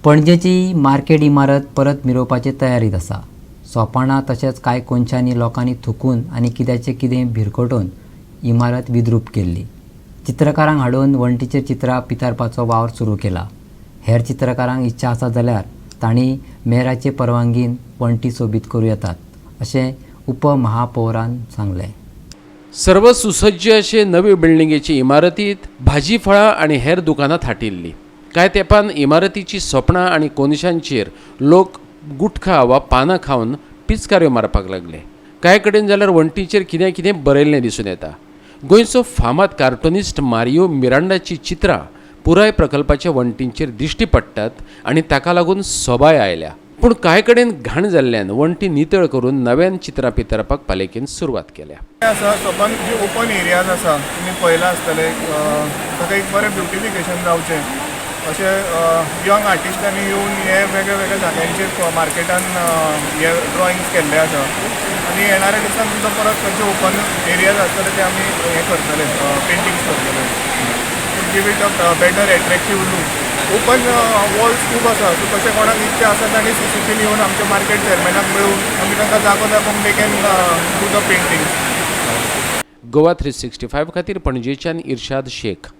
पणजेची market इमारत परत मिरोवपाचे तयारीत आसा। सोपाणा तशेंच कांय कोनशांनी लोकांनी थुकून आनी कित्याचें कितें भिरकटून इमारत विद्रूप केल्ली। चित्रकारांक हाडून वण्टीचेर चित्रां पितारपाचो वावर सुरू केला। हेर चित्रकारांक इच्छा आसा जाल्यार तांणी मेयराचे परवानगीन वण्टी सोबीत करूं येतात, अशें उपमहापौरान सांगलें। सर्व सुसज्ज अशे नवे बिल्डिंगेचे इमारतीत भाजी फळां आनी हेर दुकानां थाटिल्लीं। कांय तेंपान इमारतीची सोपणां आनी कोनशांचेर लोक गुटखा वा पानां खावन पिचकाऱ्यो मारपाक लागले। कांय कडेन जाल्यार वण्टीचेर कितें कितें बरयल्लें दिसून येता। गोंयचो फामाद कार्टुनिस्ट मारियो मिरांडाची चित्रां पुराय प्रकल्पाच्या वण्टींचेर दिश्टी पडटात आनी ताका लागून सोबाय आयल्या। पूण कांय कडेन घाण जाल्ल्यान वण्टी नितळ करून नव्यान चित्रां पितारपाक पालिकेन सुरवात केल्या। सोपान जे ओपन एरियाज आसा तुमी पळयला आसतले, ताका एक बरें ब्युटिफिकेशन जावचें अशें यंग आर्टिस्टांनी येवन हे वेगळ्या वेगळ्या जाग्यांचेर मार्केटान हे ड्रॉइंग्स केल्ले आसा आनी येणाऱ्या दिसान सुद्दां परत खंयचे ओपन एरियाज आसतले ते आमी हे करतले, पेंटिंग्स करतले, give it a better attractive look. Open walls खूब आसा, सो तशें कोणाक इच्छा आसा तांणी सीसीटीन येवन आमच्या मार्केट चेअरमॅनाक मेळून आमी तांकां जागो दाखोवंक they can do the paintings. Goa 365 खातीर पणजेच्यान इर्शाद शेख।